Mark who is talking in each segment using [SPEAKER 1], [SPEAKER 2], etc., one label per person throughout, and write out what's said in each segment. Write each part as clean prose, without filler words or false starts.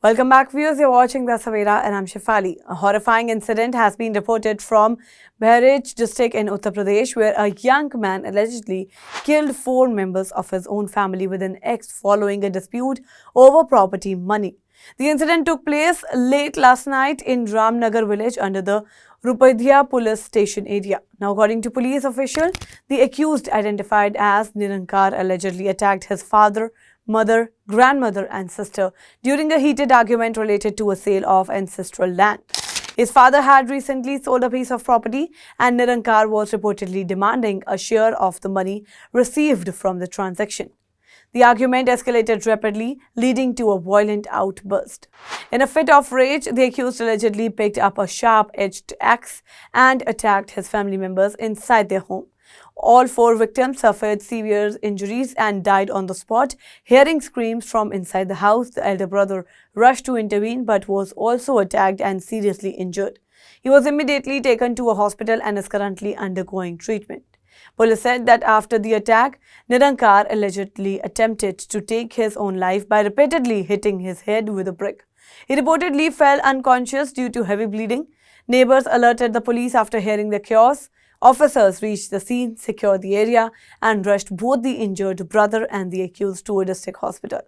[SPEAKER 1] Welcome back, viewers. You're watching The Savera and I'm Shefali. A horrifying incident has been reported from Bahraich district in Uttar Pradesh, where a young man allegedly killed 4 members of his own family with an axe following a dispute over property money. The incident took place late last night in Ramnagar village under the Rupadhya police station area. Now, according to police official, the accused, identified as Nirankar, allegedly attacked his father, mother, grandmother and sister during a heated argument related to a sale of ancestral land. His father had recently sold a piece of property and Nirankar was reportedly demanding a share of the money received from the transaction. The argument escalated rapidly, leading to a violent outburst. In a fit of rage, the accused allegedly picked up a sharp-edged axe and attacked his family members inside their home. All 4 victims suffered severe injuries and died on the spot. Hearing screams from inside the house, the elder brother rushed to intervene but was also attacked and seriously injured. He was immediately taken to a hospital and is currently undergoing treatment. Police said that after the attack, Nirankar allegedly attempted to take his own life by repeatedly hitting his head with a brick. He reportedly fell unconscious due to heavy bleeding. Neighbors alerted the police after hearing the chaos. Officers reached the scene, secured the area, and rushed both the injured brother and the accused to a district hospital.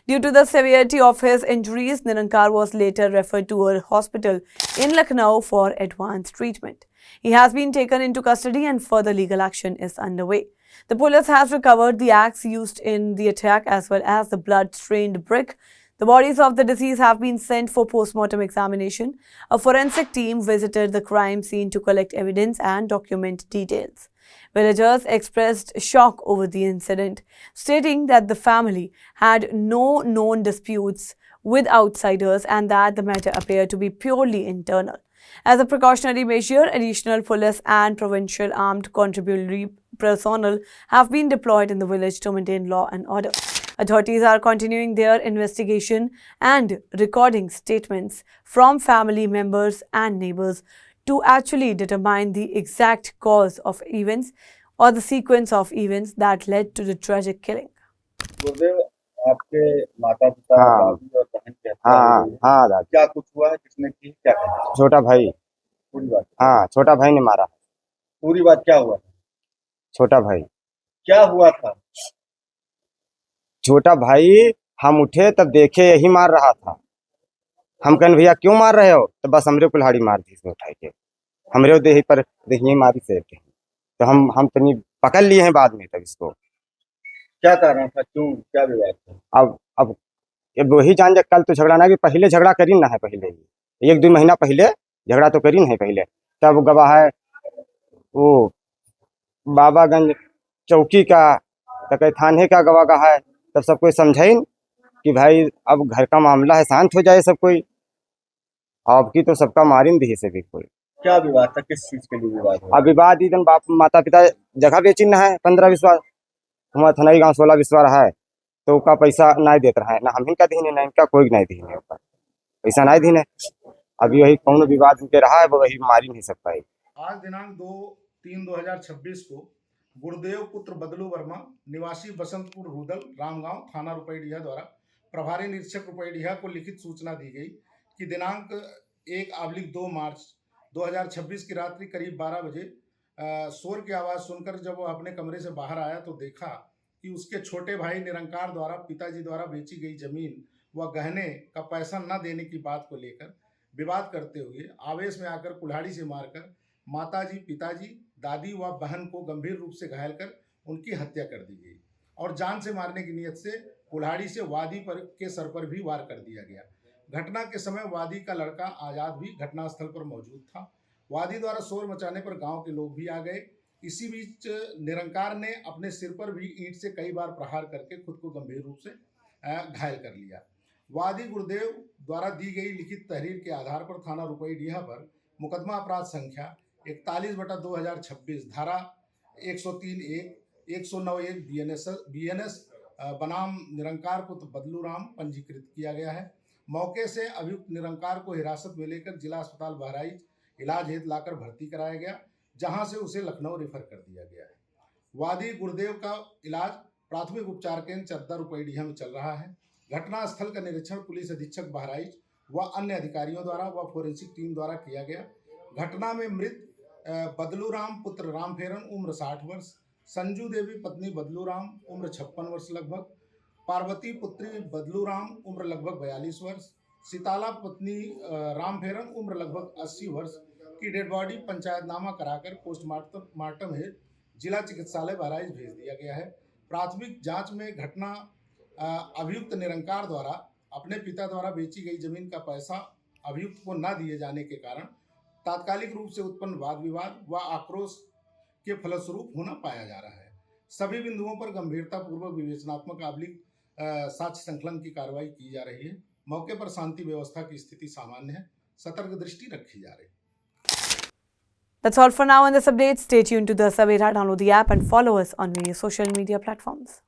[SPEAKER 1] Due to the severity of his injuries, Nirankar was later referred to a hospital in Lucknow for advanced treatment. He has been taken into custody and further legal action is underway. The police has recovered the axe used in the attack as well as the blood-stained brick. The bodies of the deceased have been sent for post-mortem examination. A forensic team visited the crime scene to collect evidence and document details. Villagers expressed shock over the incident, stating that the family had no known disputes with outsiders and that the matter appeared to be purely internal. As a precautionary measure, additional police and provincial armed constabulary personnel have been deployed in the village to maintain law and order. Authorities are continuing their investigation and recording statements from family members and neighbors to actually determine the exact cause of events or the sequence of events that led to the tragic killing.
[SPEAKER 2] गुरुदेव, आपके माता पिता दादी और बहन की हत्या हुई है।
[SPEAKER 3] हाँ दादी।
[SPEAKER 2] क्या कुछ हुआ है, किसने की, क्या कहा?
[SPEAKER 3] छोटा भाई।
[SPEAKER 2] पूरी बात।
[SPEAKER 3] हाँ, छोटा भाई ने मारा।
[SPEAKER 2] पूरी बात क्या हुआ?
[SPEAKER 3] छोटा भाई।
[SPEAKER 2] क्या हुआ था?
[SPEAKER 3] छोटा भाई, हम उठे तब देखे यही मार रहा था। हम कहने भैया क्यों मार रहे हो? तो बस हमरे कुल्हाड़ी मार दी इसने उठा के, हमरे देही पर देखिए मारी से। तो हम तनी पकड़ लिए हैं बाद में तब इसको।
[SPEAKER 2] क्या कारण था, क्यों, क्या विवाद था?
[SPEAKER 3] अब वही जान जा, कल तो झगड़ा ना, भी पहले झगड़ा करी ना है, पहले ही 1-2 महीना पहले झगड़ा तो करी ना है पहले। तब गवाह है वो बाबागंज चौकी का, तक थाने का गवाह है। तब सब कोई समझाइन कि भाई अब घर का मामला है, शांत हो जाए सब कोई। आपकी तो सबका मारिन दी से भी कोई।
[SPEAKER 2] क्या विवाद था, किस चीज के लिए विवाद हुआ?
[SPEAKER 3] अब विवाद इधन बाप माता पिता जगह बेचिन है 15-20 हमारा थनाई गाँव 16-20 रहा है, तो का पैसा नहीं देते रहा है ना, हम इनका दीने ना इनका कोई नहीं दीने, ऊपर पैसा नहीं दीने। अभी वही कौन विवाद उनके रहा है, वो वही मारी नहीं सकता है।
[SPEAKER 4] आज दिनांक 2/3/2026 को गुरुदेव पुत्र बदलू वर्मा निवासी बसंतपुर रूदल रामगांव थाना रुपईडीहा द्वारा प्रभारी निरीक्षक रुपईडीहा को लिखित सूचना दी गई कि दिनांक 1/2 मार्च 2026 की रात्रि करीब 12 बजे शोर की आवाज़ सुनकर जब वह अपने कमरे से बाहर आया तो देखा कि उसके छोटे भाई निरंकार द्वारा पिताजी द्वारा बेची गई जमीन व गहने का पैसा न देने की बात को लेकर विवाद करते हुए आवेश में आकर कुल्हाड़ी से मारकर माताजी, पिताजी, दादी व बहन को गंभीर रूप से घायल कर उनकी हत्या कर दी गई और जान से मारने की नीयत से कुल्हाड़ी से वादी पर के सर पर भी वार कर दिया गया। घटना के समय वादी का लड़का आजाद भी घटनास्थल पर मौजूद था। वादी द्वारा शोर मचाने पर गांव के लोग भी आ गए। इसी बीच निरंकार ने अपने सिर पर भी ईंट से कई बार प्रहार करके खुद को गंभीर रूप से घायल कर लिया। वादी गुरुदेव द्वारा दी गई लिखित तहरीर के आधार पर थाना रुपईडीहा पर मुकदमा अपराध संख्या 41/2026 धारा 103(1) 109(1) BNS बनाम निरंकार पुत्र बदलू राम पंजीकृत किया गया है। मौके से अभियुक्त निरंकार को हिरासत में लेकर जिला अस्पताल बहराइच इलाज हेतु लाकर भर्ती कराया गया, जहां से उसे लखनऊ रेफर कर दिया गया है। वादी गुरुदेव का इलाज प्राथमिक उपचार केंद्र चद्दा रुपईडीहा में चल रहा है। घटनास्थल का निरीक्षण पुलिस अधीक्षक बहराइच व अन्य अधिकारियों द्वारा व फोरेंसिक टीम द्वारा किया गया। घटना में मृत बदलू राम पुत्र राम फेरन उम्र 60 वर्ष, संजू देवी पत्नी बदलू राम उम्र 56 वर्ष लगभग, पार्वती पुत्री बदलू राम उम्र लगभग 42 वर्ष, सीताला पत्नी राम फेरन उम्र लगभग 80 वर्ष की डेड बॉडी पंचायतनामा कराकर पोस्टमार्टम हेतु जिला चिकित्सालय बहराइच भेज दिया गया है। प्राथमिक जांच में घटना अभियुक्त निरंकार द्वारा अपने पिता द्वारा बेची गई जमीन का पैसा अभियुक्त को न दिए जाने के कारण तात्कालिक रूप से उत्पन्न वाद विवाद व आक्रोश के फलस्वरूप होना पाया जा रहा है। सभी बिंदुओं पर गंभीरतापूर्वक विवेचनात्मक साक्ष्य संकलन की कार्रवाई की जा रही है। मौके पर शांति व्यवस्था की स्थिति सामान्य है, सतर्क दृष्टि रखी जा रही है।
[SPEAKER 1] That's all for now on this update. Stay tuned to the Savera. Download the app and follow us on various social media platforms.